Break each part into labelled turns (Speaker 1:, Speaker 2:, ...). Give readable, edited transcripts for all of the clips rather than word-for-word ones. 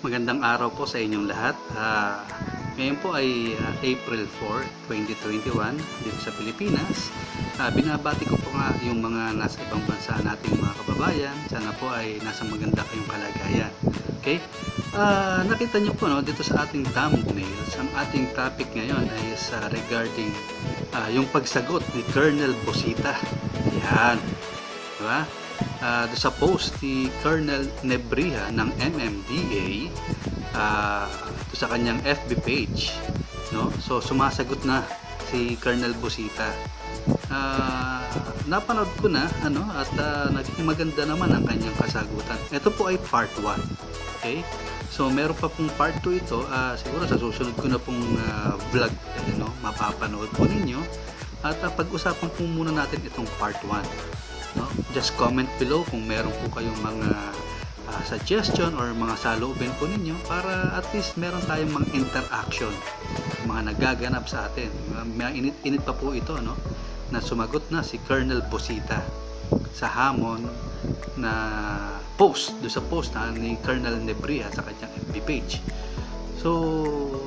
Speaker 1: magandang araw po sa inyong lahat. Ngayon po ay April 4, 2021 dito sa Pilipinas. Binabati ko po nga yung mga nasa ibang bansa nating mga kababayan. Sana po ay nasa maganda kayong kalagayan. Okay? Nakita nyo po dito sa ating thumbnails, ang ating topic ngayon ay regarding yung pagsagot ni Colonel Bosita. Yan. Diba? Do sa post ni Colonel Nebriha ng MMDA do sa kanyang FB page, no? So sumasagot na si Colonel Bosita. Napanood ko na at naging maganda naman ang kanyang kasagutan. Ito po ay part 1. Okay? So meron pa pong part 2 ito. Siguro sa susunod ko na pong vlog, mapapanood po ninyo. At pag-usapan po muna natin itong part 1. No? Just comment below kung meron po kayong mga suggestion or mga saloobin po ninyo para at least meron tayong mga interaction, mga nagaganap sa atin. May init pa po ito, na sumagot na si Colonel Bosita sa hamon na post, do sa post ni Colonel Nebriha sa kanyang FB page. So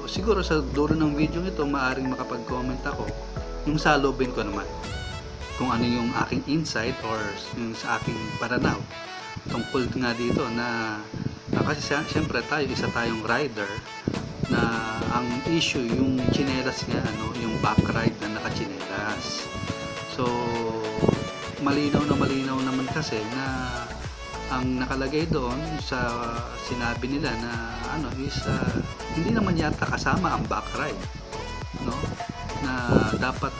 Speaker 1: siguro sa dulo ng video ito maaaring makapag-comment ako yung saloobin ko naman, kung ano yung aking insight or yung sa aking pananaw tungkol nga dito na kasi siyempre isa tayong rider na ang issue yung tsinelas nga, yung back ride na nakatsinelas. So malinaw naman kasi na ang nakalagay doon sa sinabi nila na is hindi naman yata kasama ang back ride, na dapat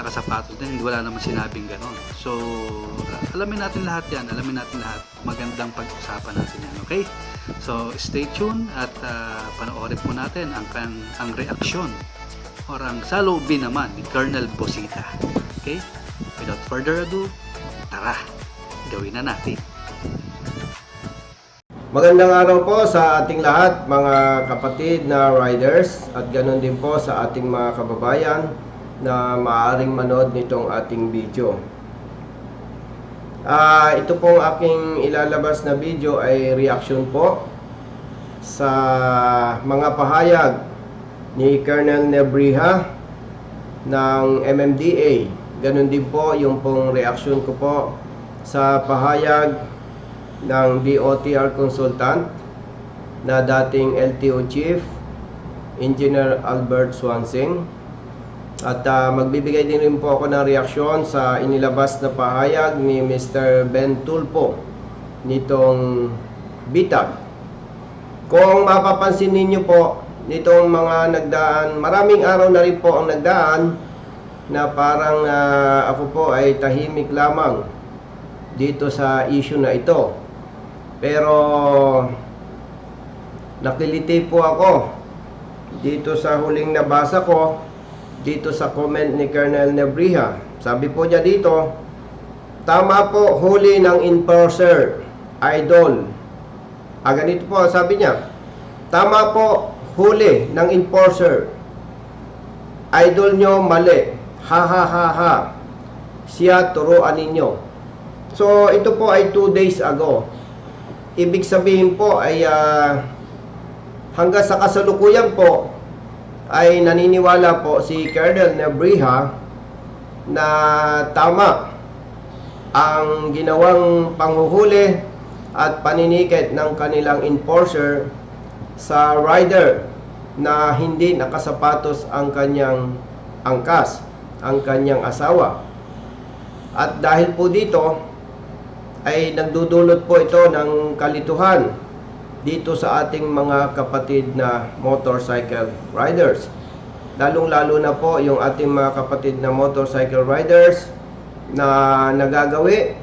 Speaker 1: nakasapatos din, wala naman sinabing ganon. So alamin natin lahat yan, magandang pag-usapan natin yan, okay? So stay tuned at panoorin po natin ang reaksyon or ang saloobin naman ni Colonel Bosita. Okay? Without further ado, tara, gawin na natin.
Speaker 2: Magandang araw po sa ating lahat, mga kapatid na riders, at ganoon din po sa ating mga kababayan na maaaring manood nitong ating video. Ito pong aking ilalabas na video ay reaction po sa mga pahayag ni Colonel Nebriha ng MMDA. Ganon din po yung pong reaction ko po sa pahayag ng DOTR consultant na dating LTO Chief Engineer Albert Swansing. At magbibigay din rin po ako ng reaksyon sa inilabas na pahayag ni Mr. Ben Tulpo nitong bitag. Kung mapapansin ninyo po, nitong mga nagdaan, maraming araw na rin po ang nagdaan na parang ako po ay tahimik lamang dito sa issue na ito. Pero nakiliti po ako dito sa huling nabasa ko dito sa comment ni Colonel Nebriha. Sabi po niya dito, tama po, huli ng enforcer, idol. Ganito po, sabi niya, tama po, huli ng enforcer, idol nyo mali, ha ha ha ha, siya turuan ninyo. So ito po ay 2 days ago. Ibig sabihin po ay hanggang sa kasalukuyan po ay naniniwala po si Colonel Nebriha na tama ang ginawang panghuhuli at paninikit ng kanilang enforcer sa rider na hindi nakasapatos ang kanyang angkas, ang kanyang asawa. At dahil po dito ay nagdudulot po ito ng kalituhan dito sa ating mga kapatid na motorcycle riders. Lalong-lalo na po yung ating mga kapatid na motorcycle riders na nagagawi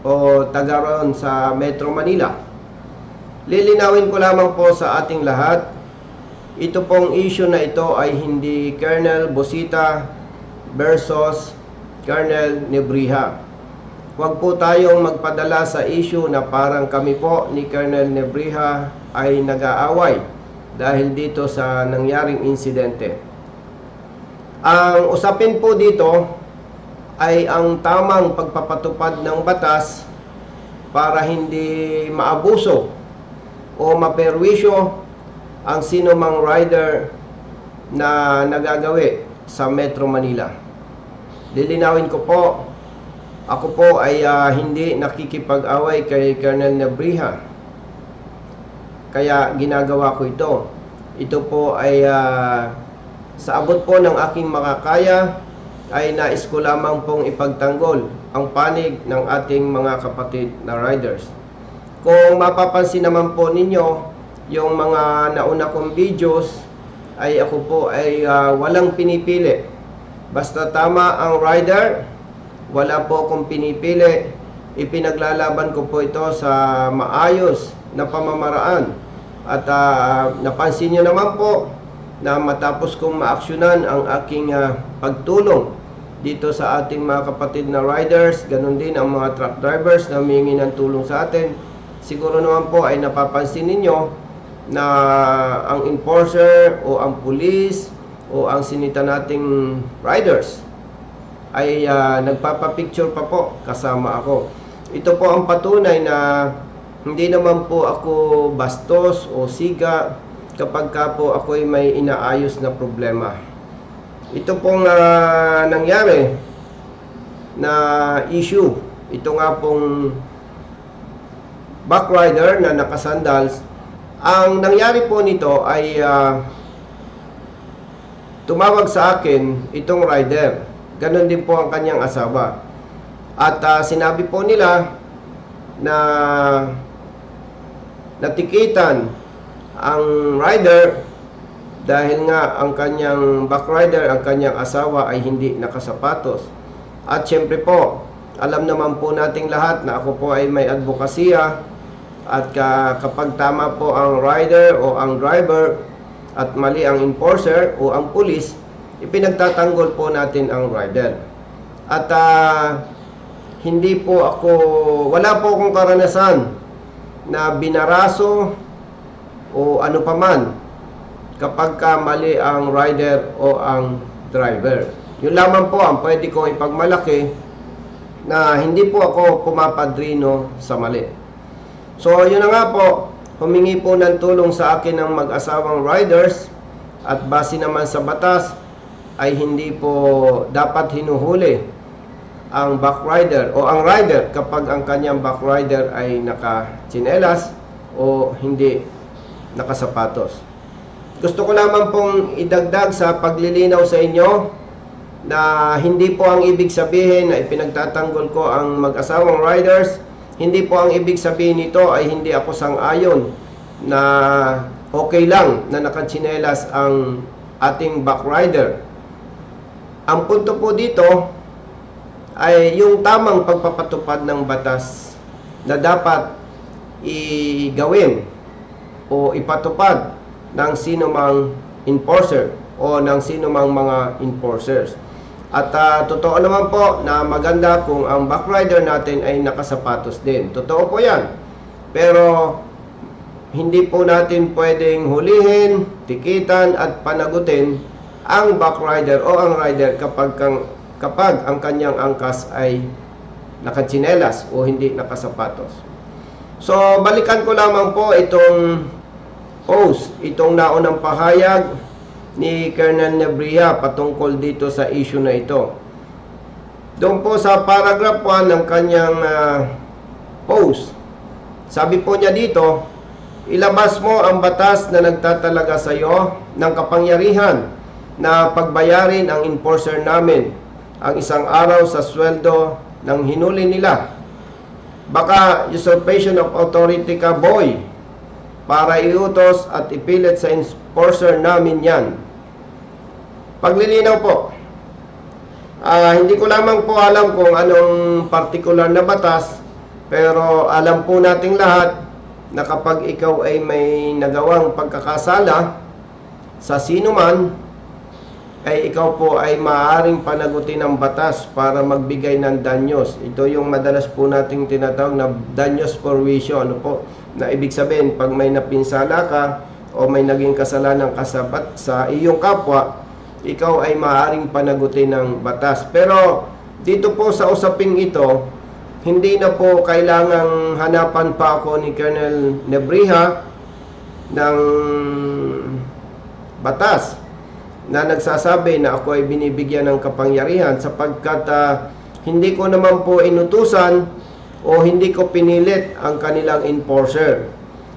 Speaker 2: o tagaroon sa Metro Manila. Lilinawin ko lamang po sa ating lahat, ito pong issue na ito ay hindi Colonel Bosita versus Colonel Nebriha. Huwag po tayong magpadala sa issue na parang kami po ni Colonel Nebriha ay nag-aaway dahil dito sa nangyaring insidente. Ang usapin po dito ay ang tamang pagpapatupad ng batas para hindi maabuso o maperwisyo ang sino mang rider na nagagawi sa Metro Manila. Lilinawin ko po, ako po ay hindi nakikipag-away kay Colonel Nebriha. Kaya ginagawa ko ito. Ito po ay sa abot po ng aking makakaya ay nais ko lamang pong ipagtanggol ang panig ng ating mga kapatid na riders. Kung mapapansin naman po ninyo, yung mga nauna kong videos ay ako po ay walang pinipili. Basta tama ang rider, wala po akong pinipili. Ipinaglalaban ko po ito sa maayos na pamamaraan. At napansin nyo naman po na matapos kong maaksyonan ang aking pagtulong dito sa ating mga kapatid na riders, ganun din ang mga truck drivers na humingi ng tulong sa atin. Siguro naman po ay napapansin ninyo na ang enforcer o ang pulis o ang sinita nating riders ay nagpapapicture pa po kasama ako. Ito po ang patunay na hindi naman po ako bastos o siga kapag ka po ako'y may inaayos na problema. Ito pong nangyari na issue, ito nga pong backrider na nakasandals, ang nangyari po nito ay tumawag sa akin itong rider. Ganon din po ang kanyang asawa. At sinabi po nila na natikitan ang rider dahil nga ang kanyang backrider, ang kanyang asawa ay hindi nakasapatos. At syempre po, alam naman po nating lahat na ako po ay may advokasya at kapag tama po ang rider o ang driver at mali ang enforcer o ang pulis, ipinagtatanggol po natin ang rider. At hindi po ako, wala po akong karanasan na binaraso o ano paman kapag mali ang rider o ang driver. Yun lamang po ang pwede kong ipagmalaki na hindi po ako pumapadrino sa mali. So yun na nga po, humingi po ng tulong sa akin ng mag-asawang riders at base naman sa batas ay hindi po dapat hinuhuli ang backrider o ang rider kapag ang kanyang backrider ay naka-tsinelas o hindi nakasapatos. Gusto ko lamang pong idagdag sa paglilinaw sa inyo na hindi po ang ibig sabihin na ipinagtatanggol ko ang mag-asawang riders. Hindi po ang ibig sabihin nito ay hindi ako sang-ayon na okay lang na nakatsinelas ang ating backrider. Ang punto po dito ay yung tamang pagpapatupad ng batas na dapat igawin o ipatupad ng sino mang enforcer o ng sino mang mga enforcers. At totoo naman po na maganda kung ang backrider natin ay nakasapatos din. Totoo po yan. Pero hindi po natin pwedeng hulihin, tikitan at panagutin ang backrider o ang rider kapag ang kanyang angkas ay nakatsinelas o hindi nakasapatos. So balikan ko lamang po itong post, itong naunang pahayag ni Colonel Nebriha patungkol dito sa issue na ito. Doon po sa paragraph 1 ng kanyang post, sabi po niya dito, ilabas mo ang batas na nagtatalaga sa iyo ng kapangyarihan na pagbayarin ang enforcer namin ang isang araw sa sweldo ng hinuli nila. Baka usurpation of authority ka, boy, para iutos at ipilit sa enforcer namin yan. Paglilinaw po, hindi ko lamang po alam kung anong particular na batas, pero alam po nating lahat na kapag ikaw ay may nagawang pagkakasala sa sino man, ay ikaw po ay maaaring panagutin ng batas para magbigay ng danyos. Ito yung madalas po nating tinatawag na danyos for wisyo. Ano po? Na ibig sabihin, pag may napinsala ka o may naging kasalanan ka sa iyong kapwa, ikaw ay maaaring panagutin ng batas. Pero dito po sa usaping ito, hindi na po kailangang hanapan pa ako ni Colonel Nebriha ng batas na nagsasabi na ako ay binibigyan ng kapangyarihan sapagkat hindi ko naman po inutusan o hindi ko pinilit ang kanilang enforcer.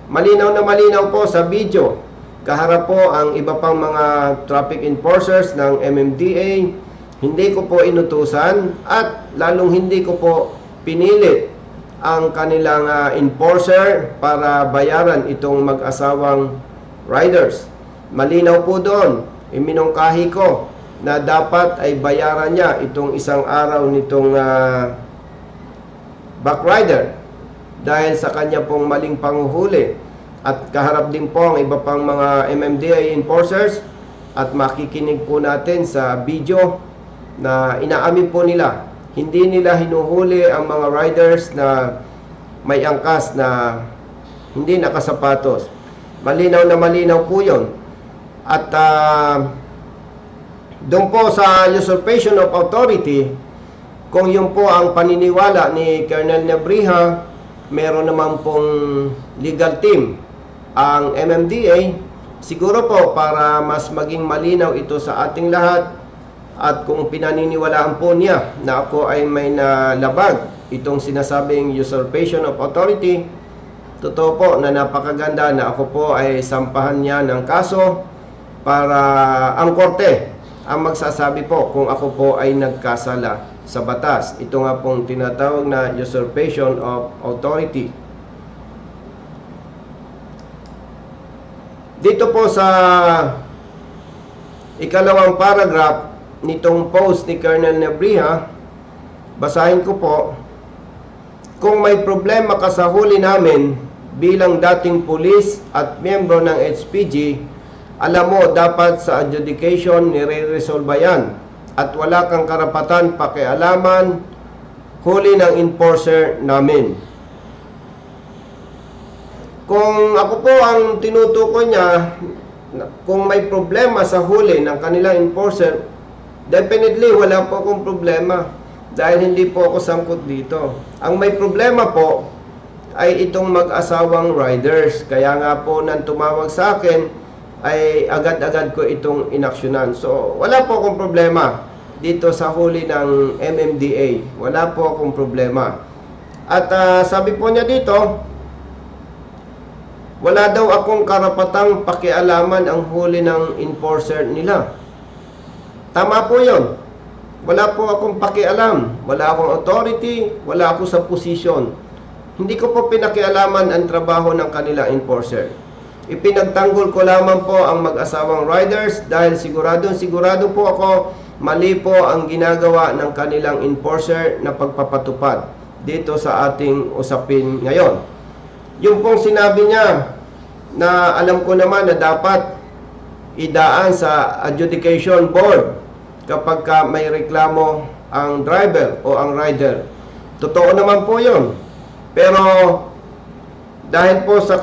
Speaker 2: Malinaw na malinaw po sa video. Kaharap po ang iba pang mga traffic enforcers ng MMDA. Hindi ko po inutusan at lalong hindi ko po pinilit ang kanilang enforcer para bayaran itong mag-asawang riders. Malinaw po doon, iminungkahi ko na dapat ay bayaran niya itong isang araw nitong backrider dahil sa kanya pong maling panguhuli. At kaharap din po ang iba pang mga MMDA enforcers at makikinig po natin sa video na inaamin po nila. Hindi nila hinuhuli ang mga riders na may angkas na hindi nakasapatos. Malinaw na malinaw po yun. At doon po sa usurpation of authority, kung yun po ang paniniwala ni Colonel Nebrija, meron naman pong legal team ang MMDA. Siguro po para mas maging malinaw ito sa ating lahat at kung pinaniniwalaan po niya na ako ay may nalabag itong sinasabing usurpation of authority, totoo po na napakaganda na ako po ay sampahan niya ng kaso para ang korte ang magsasabi po kung ako po ay nagkasala sa batas. Ito nga pong tinatawag na usurpation of authority. Dito po sa ikalawang paragraph nitong post ni Colonel Nebrija, basahin ko po. Kung may problema ka sa huli namin bilang dating pulis at miyembro ng HPG, alam mo dapat sa adjudication nire-resolve yan at wala kang karapatan pakialaman huli ng enforcer namin. Kung ako po ang tinutukoy niya, kung may problema sa huli ng kanilang enforcer, definitely wala po akong problema dahil hindi po ako sangkot dito. Ang may problema po ay itong mag-asawang riders. Kaya nga po nang tumawag sa akin ay agad-agad ko itong inaksyonan. So wala po akong problema dito sa huli ng MMDA. Wala po akong problema. At sabi po niya dito, wala daw akong karapatang pakialaman ang huli ng enforcer nila. Tama po yun. Wala po akong pakialam. Wala akong authority. Wala ako sa posisyon. Hindi ko po pinakialaman ang trabaho ng kanilang enforcer. Ipinagtanggol ko lamang po ang mag-asawang riders dahil sigurado po ako mali po ang ginagawa ng kanilang enforcer na pagpapatupad dito sa ating usapin ngayon. Yung pong sinabi niya na alam ko naman na dapat idaan sa adjudication board kapag may reklamo ang driver o ang rider. Totoo naman po yun. Pero dahil po sa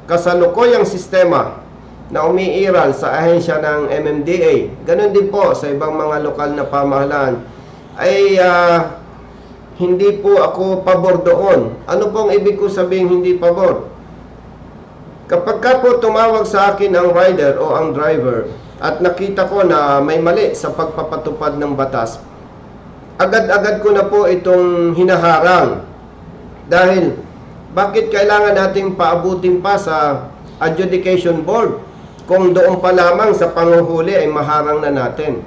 Speaker 2: kasalukuyang sistema na umiiral sa ahensya ng MMDA, ganun din po sa ibang mga lokal na pamahalaan, ay hindi po ako pabor doon. Ano pong ibig ko sabihin hindi pabor? Kapag ka po tumawag sa akin ang rider o ang driver at nakita ko na may mali sa pagpapatupad ng batas, agad-agad ko na po itong hinaharang. Dahil bakit kailangan nating paabutin pa sa adjudication board kung doon pa lamang sa panguhuli ay maharang na natin?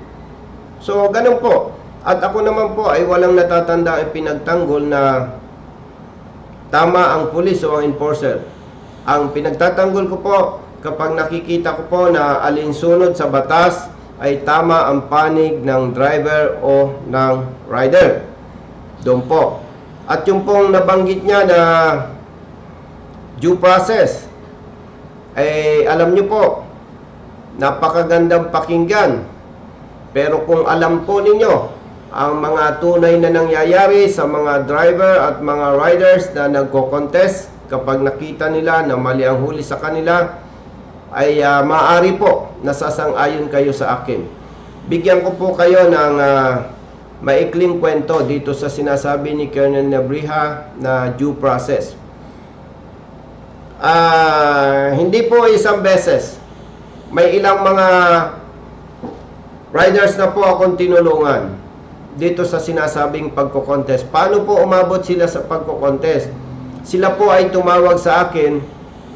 Speaker 2: So ganun po. At ako naman po ay walang natatanda ang pinagtanggol na tama ang pulis o ang enforcer. Ang pinagtatanggol ko po kapag nakikita ko po na alinsunod sa batas ay tama ang panig ng driver o ng rider. Doon po. At yung pong nabanggit niya na due process, ay alam niyo po, napakagandang pakinggan. Pero kung alam po ninyo ang mga tunay na nangyayari sa mga driver at mga riders na nagko-contest, kapag nakita nila na mali ang huli sa kanila, ay maaari po nasasang-ayon kayo sa akin. Bigyan ko po kayo ng maikling kwento dito sa sinasabi ni Colonel Nebrija na due process. Hindi po isang beses. May ilang mga riders na po akong tinulungan dito sa sinasabing pagko-contest. Paano po umabot sila sa pagko-contest? Sila po ay tumawag sa akin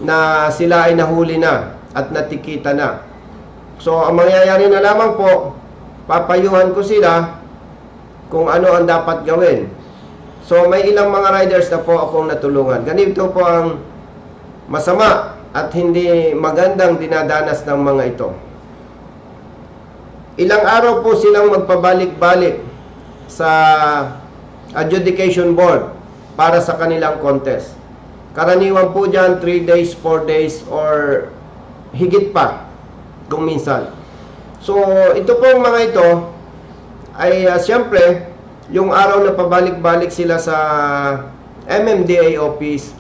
Speaker 2: na sila ay nahuli na at natikita na. So, ang mangyayari na lamang po, papayuhan ko sila kung ano ang dapat gawin. So, may ilang mga riders na po akong natulungan. Ganito po ang masama at hindi magandang dinadanas ng mga ito. Ilang araw po silang magpabalik-balik sa adjudication board para sa kanilang contest. Karaniwan po dyan 3 days, 4 days, or higit pa kung minsan. So, ito pong mga ito ay siyempre, yung araw na pabalik-balik sila sa MMDA office,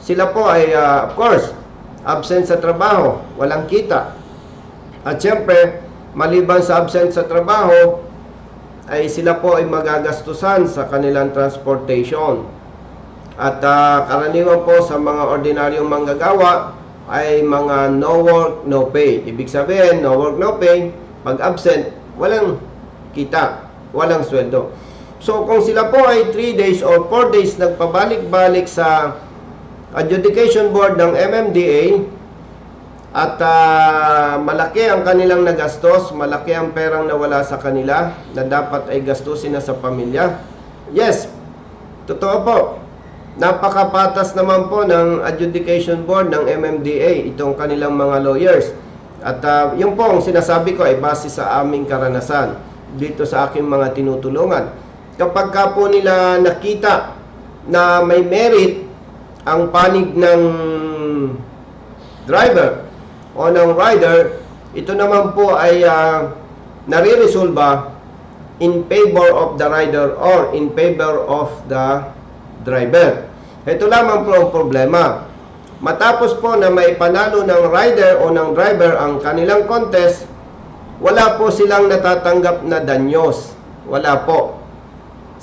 Speaker 2: sila po ay of course, absent sa trabaho, walang kita. At siyempre, maliban sa absent sa trabaho, ay sila po ay magagastusan sa kanilang transportation. At karaniwan po sa mga ordinaryong manggagawa ay mga no work, no pay. Ibig sabihin, no work, no pay. Pag absent, walang kita, walang sweldo. So kung sila po ay 3 days or 4 days nagpabalik-balik sa adjudication board ng MMDA at malaki ang kanilang nagastos, malaki ang perang nawala sa kanila na dapat ay gastusin na sa pamilya. Yes, totoo po. Napakapatas naman po ng adjudication board ng MMDA, itong kanilang mga lawyers. At yung po ang sinasabi ko ay base sa aming karanasan dito sa aking mga tinutulungan. Kapag ka po nila nakita na may merit ang panig ng driver o ng rider, ito naman po ay nare-resolba in favor of the rider or in favor of the driver. Ito lamang po ang problema. Matapos po na may panalo ng rider o ng driver ang kanilang contest, wala po silang natatanggap na danyos. Wala po.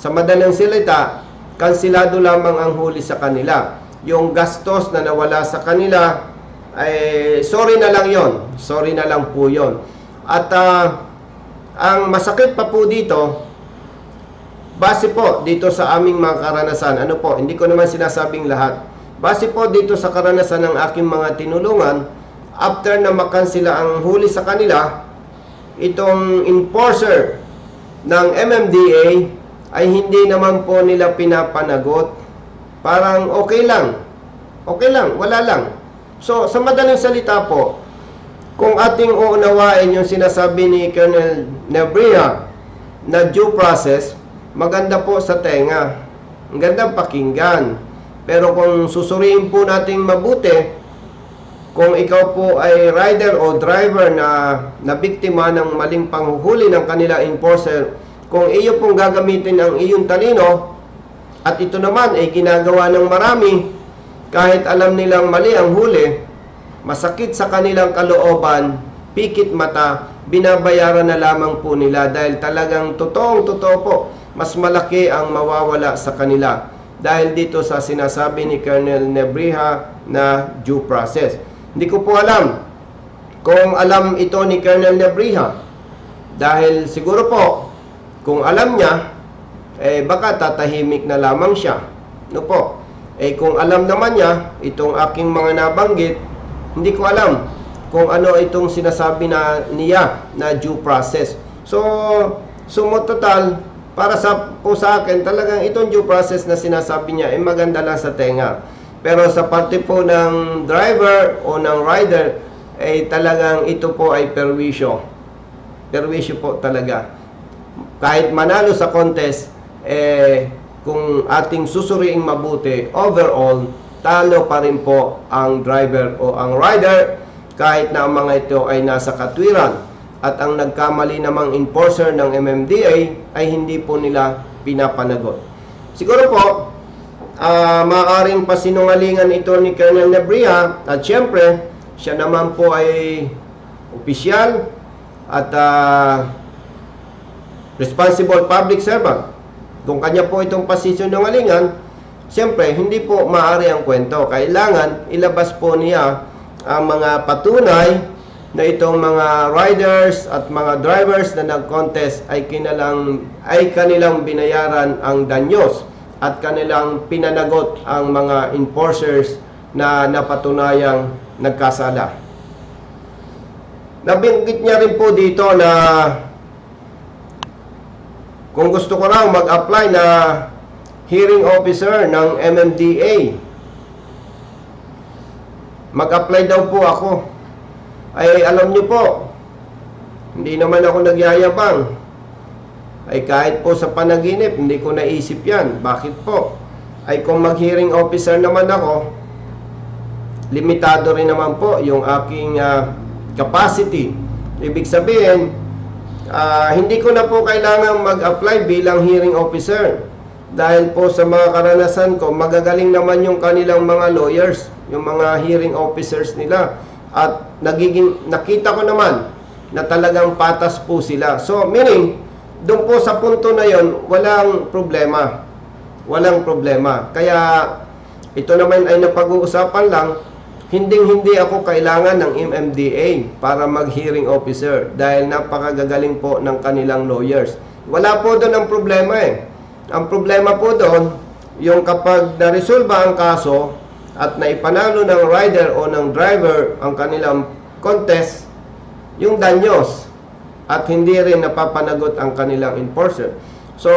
Speaker 2: Sa madaling salita, kansilado lamang ang huli sa kanila. Yung gastos na nawala sa kanila, ay sorry na lang yon. Sorry na lang po yon. At ang masakit pa po dito, base po dito sa aming mga karanasan, ano po, hindi ko naman sinasabing lahat. Base po dito sa karanasan ng aking mga tinulungan, after na makansila ang huli sa kanila, itong enforcer ng MMDA ay hindi naman po nila pinapanagot. Parang okay lang, wala lang. So, sa madaling salita po, kung ating uunawain yung sinasabi ni Colonel Nebria na due process, maganda po sa tenga, ang gandang pakinggan. Pero kung susuriin po nating mabuti, kung ikaw po ay rider o driver na biktima ng maling panghuhuli ng kanila enforcer, kung iyo pong gagamitin ang iyong talino, at ito naman ay ginagawa ng marami, kahit alam nilang mali ang huli, masakit sa kanilang kalooban, pikit mata, binabayaran na lamang po nila dahil talagang totoo po, mas malaki ang mawawala sa kanila dahil dito sa sinasabi ni Colonel Nebriha na due process. Hindi ko po alam kung alam ito ni Colonel Nebriha, dahil siguro po kung alam niya, baka tatahimik na lamang siya. No po? Kung alam naman niya itong aking mga nabanggit, hindi ko alam kung ano itong sinasabi niya na due process. So total, para po sa akin, talagang itong due process na sinasabi niya ay maganda lang sa tenga. Pero sa parte po ng driver o ng rider, talagang ito po ay perwisyo. Perwisyo po talaga. Kahit manalo sa contest, kung ating susuriing mabuti, overall, talo pa rin po ang driver o ang rider, kahit na ang mga ito ay nasa katwiran. At ang nagkamali namang enforcer ng MMDA ay hindi po nila pinapanagot. Siguro po, maaaring pasinungalingan ito ni Colonel Nebria, at syempre, siya naman po ay opisyal at responsible public servant. Kung kanya po itong pasinungalingan, siyempre, hindi po maaari ang kwento. Kailangan ilabas po niya ang mga patunay na itong mga riders at mga drivers na nag-contest ay kanilang binayaran ang danyos at kanilang pinanagot ang mga enforcers na napatunayang nagkasala. Nabanggit niya rin po dito na kung gusto ko raw mag-apply na hearing officer ng MMDA, mag-apply daw po ako. Ay alam niyo po, hindi naman ako nagyayabang. Ay kahit po sa panaginip, hindi ko naisip yan. Bakit po? Ay kung mag-hearing officer naman ako, limitado rin naman po yung aking capacity. Ibig sabihin, hindi ko na po kailangan mag-apply bilang hearing officer. Dahil po sa mga karanasan ko, magagaling naman yung kanilang mga lawyers, yung mga hearing officers nila. At nakita ko naman na talagang patas po sila. So, meaning, doon po sa punto na yon, walang problema. Walang problema. Kaya, ito naman ay napag-uusapan lang, hindi ako kailangan ng MMDA para mag-hearing officer dahil napakagagaling po ng kanilang lawyers. Wala po doon ang problema eh. Ang problema po doon, yung kapag na-resolve ang kaso at naipanalo ng rider o ng driver ang kanilang contest, yung danyos at hindi rin napapanagot ang kanilang enforcer. So,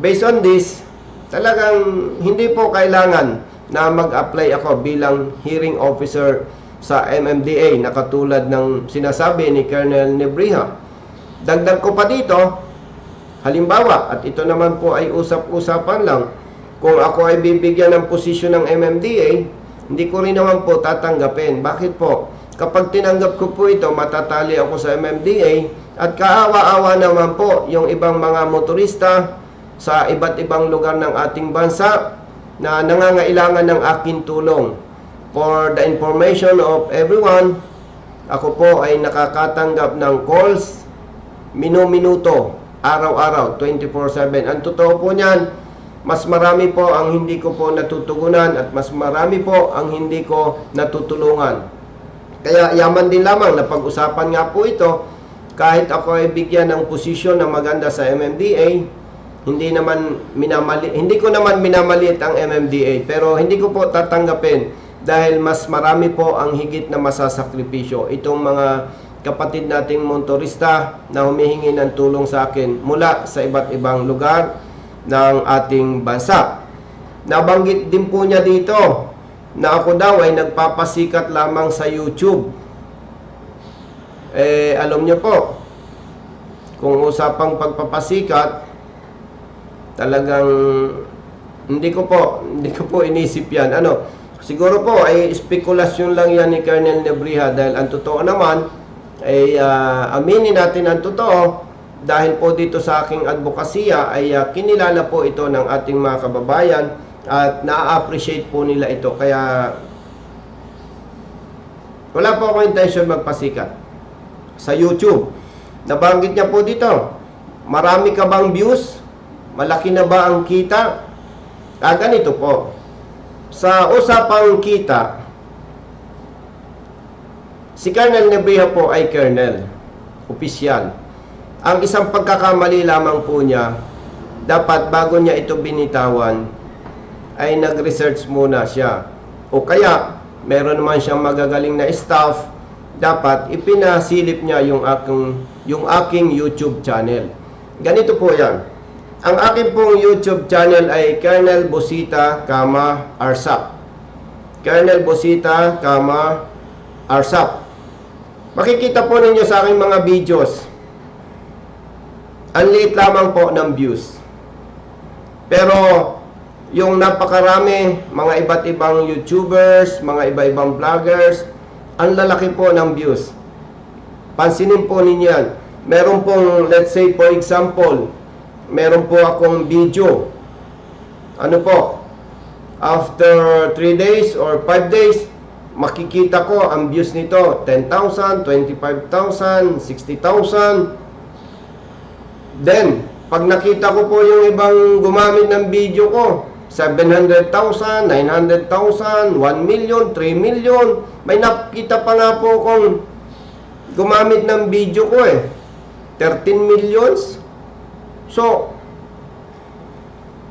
Speaker 2: based on this, talagang hindi po kailangan na mag-apply ako bilang hearing officer sa MMDA na katulad ng sinasabi ni Colonel Nebrija. Dagdag ko pa dito, halimbawa, at ito naman po ay usap-usapan lang, kung ako ay bibigyan ng posisyon ng MMDA, hindi ko rin naman po tatanggapin. Bakit po? Kapag tinanggap ko po ito, matatali ako sa MMDA at kaawa-awa naman po yung ibang mga motorista sa iba't ibang lugar ng ating bansa na nangangailangan ng aking tulong. For the information of everyone, ako po ay nakakatanggap ng calls minu-minuto, araw-araw, 24/7. Ang totoo po niyan, mas marami po ang hindi ko po natutugunan at mas marami po ang hindi ko natutulungan. Kaya yaman din lamang na pag-usapan nga po ito, kahit ako ay bigyan ng posisyon na maganda sa MMDA, hindi ko naman minamaliit ang MMDA, pero hindi ko po tatanggapin dahil mas marami po ang higit na masasakripisyo. Itong mga kapatid nating motorista na humihingi ng tulong sa akin mula sa iba't ibang lugar ng ating bansa. Nabanggit din po niya dito na ako daw ay nagpapasikat lamang sa YouTube. Alam niyo po, kung usapang pagpapasikat, talagang hindi ko po inisip yan. Siguro po ay spekulasyon lang yan ni Colonel Nebrija dahil ang totoo naman ay aminin natin ang totoo dahil po dito sa aking advokasya ay kinilala po ito ng ating mga kababayan at na-appreciate po nila ito. Kaya wala po akong intention magpasikat sa YouTube. Nabanggit niya po dito, marami ka bang views? Malaki na ba ang kita? Ganito po. Sa usapang kita, si Colonel Nebrija po ay Colonel, opisyal. Ang isang pagkakamali lamang po niya, dapat bago niya ito binitawan, ay nag-research muna siya. O kaya, meron naman siyang magagaling na staff, dapat ipinasilip niya yung aking YouTube channel. Ganito po yan. Ang aking pong YouTube channel ay Colonel Bosita, Arsap. Colonel Bosita, Arsap. Makikita po ninyo sa aking mga videos, ang liit lamang po ng views. Pero, yung napakarami, mga iba't ibang YouTubers, mga iba-ibang vloggers, ang lalaki po ng views. Pansinin po ninyo yan. Meron pong, let's say for example, meron po akong video. After 3 days or 5 days, makikita ko ang views nito 10,000, 25,000, 60,000. Then, pag nakita ko po yung ibang gumamit ng video ko, 700,000, 900,000, 1 million, 3 million. May nakita pa nga po kung gumamit ng video ko 13 millions. So,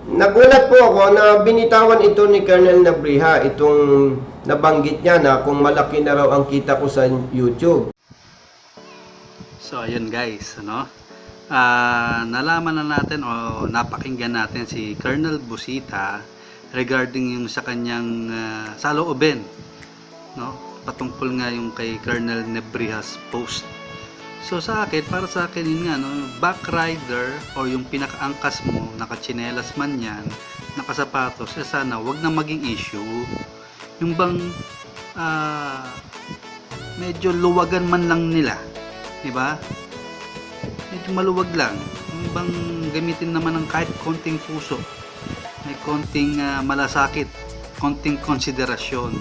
Speaker 2: nagulat po ako na binitawan ito ni Colonel Nebrija, itong nabanggit niya na kung malaki na raw ang kita ko sa YouTube.
Speaker 1: So ayun guys, nalaman na natin o napakinggan natin si Colonel Busita regarding yung sa kanyang saloobin, patungkol nga yung kay Colonel Nebrija's post. So para sa akin yun nga, backrider o yung pinakaangkas mo, nakachinelas man yan, nakasapatos, sana wag na maging issue. Yung bang medyo luwagan man lang nila, diba? Medyo maluwag lang. Yung bang gamitin naman ng kahit konting puso, may konting malasakit, konting konsiderasyon.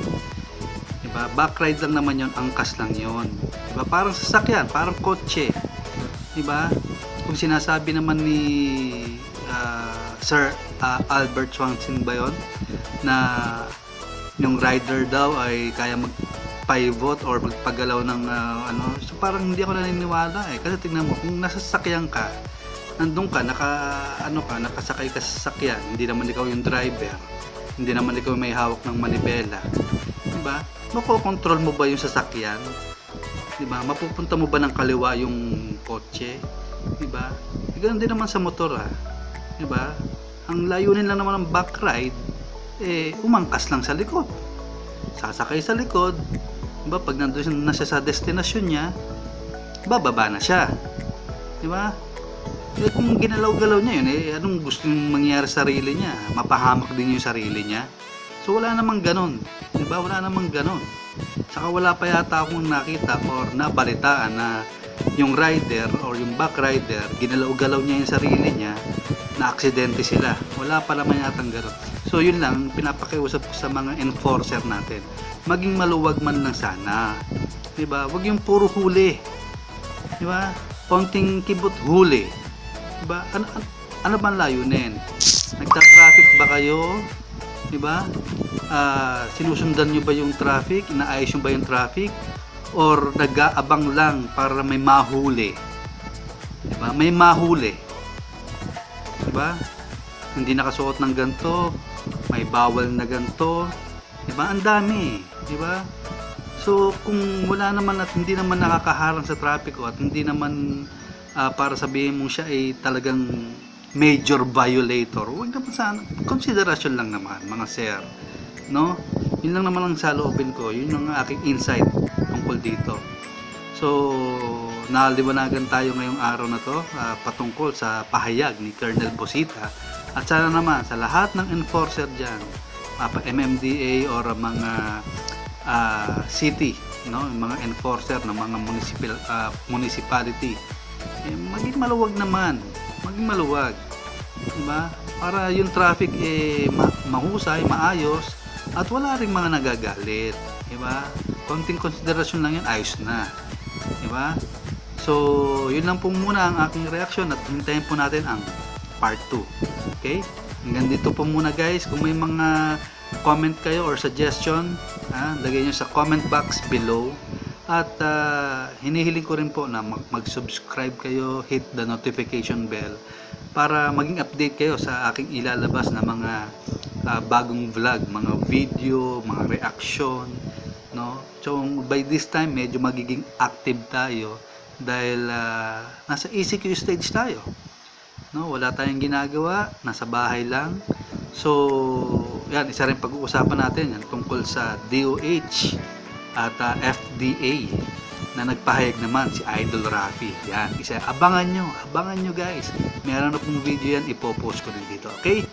Speaker 1: Diba? Backride lang naman yon, angkas lang yon. Diba? Parang sasakyan, parang kotse. Diba? Kung sinasabi naman ni Sir Albert Swanson ba yun, na yung rider daw ay kaya mag-pivot or magpagalaw ng so parang hindi ako naniniwala kasi tingnan mo, kung nasa sasakyan ka, nandun ka, nakasakay ka sa sasakyan, hindi naman ikaw yung driver, hindi naman ikaw may hawak ng manibela, diba? Makokontrol mo ba yung sasakyan? Diba? Mapupunta mo ba ng kaliwa yung kotse? Diba? Ganun din naman sa motor diba? Ang layunin lang naman ng backride umangkas lang sa likod, sasakay sa likod, diba? Pag nandun na siya sa destinasyon niya, bababa na siya, diba? Kung ginalaw-galaw niya yun, anong gusto niyong mangyari sa sarili niya? Mapahamak din yung sarili niya. So wala namang ganon, diba? Wala namang ganon. Saka wala pa yata akong nakita or nabalitaan na yung rider or yung backrider, ginalaw-galaw niya yung sarili niya, na aksidente sila. Wala pa naman yatang ganon. So yun lang, pinapakiusap ko sa mga enforcer natin. Maging maluwag man lang sana. Diba? Huwag yung puro huli. Diba? Konting kibot huli. Diba? Ano bang layunin? Nagta-traffic ba kayo? Diba? Sinusundan nyo ba yung traffic? Inaayos nyo ba yung traffic? Or nag-aabang lang para may mahuli? Diba? May mahuli. Diba? Hindi nakasuot ng ganito, may bawal na ganito, diba? Ang dami, diba? So kung wala naman at hindi naman nakakaharang sa traffic at hindi naman para sabihin mo siya ay talagang major violator, huwag naman sana, konsiderasyon lang naman mga sir, yun lang naman ang saloobin ko, yun ang aking insight tungkol dito. So naliwanagan tayo ngayong araw na to patungkol sa pahayag ni Colonel Busita. At sana naman sa lahat ng enforcer dyan, MMDA or mga city, mga enforcer ng mga municipality, maging maluwag naman, maging maluwag, diba? Para yung traffic mahusay, maayos, at wala ring mga nagagalit, diba? Konting konsiderasyon lang yan, ayos na, diba? So yun lang po muna ang aking reaksyon at hintayin po natin ang part 2. Okay? Hanggang dito po muna guys. Kung may mga comment kayo or suggestion, lagay nyo sa comment box below. At hinihiling ko rin po na mag-subscribe kayo, hit the notification bell para maging update kayo sa aking ilalabas na mga bagong vlog, mga video, mga reaction, So by this time medyo magiging active tayo dahil nasa ECQ stage tayo. Wala tayong ginagawa, nasa bahay lang. So yan, isa rin pag-uusapan natin yan tungkol sa DOH at FDA na nagpahayag naman si Idol Rafi. Yan, isa, abangan nyo guys. Meron na pong video yan, ipopost ko rin dito. Okay?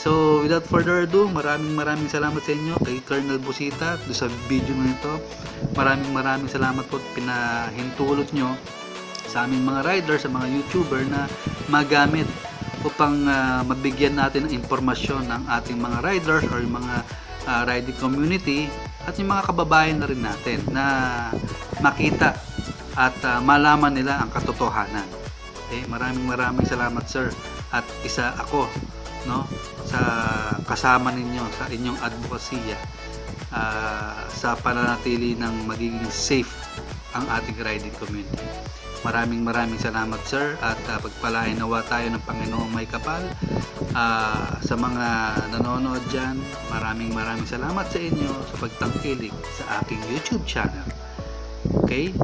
Speaker 1: So without further ado, maraming salamat sa inyo kay Colonel Busita do sa video nito. Maraming salamat po at pinahintulot nyo sa aming mga riders, sa mga YouTuber na magamit upang mabigyan natin ng impormasyon ng ating mga riders or yung mga riding community at yung mga kababayan na rin natin na makita at malaman nila ang katotohanan. Okay? Maraming salamat sir, at isa ako no, sa kasama ninyo sa inyong advokasya sa pananatili ng magiging safe ang ating riding community. Maraming salamat sir, at pagpalain nawa tayo ng Panginoong may kapal. Sa mga nanonood dyan, maraming salamat sa inyo sa pagtangkilik sa aking YouTube channel. Okay?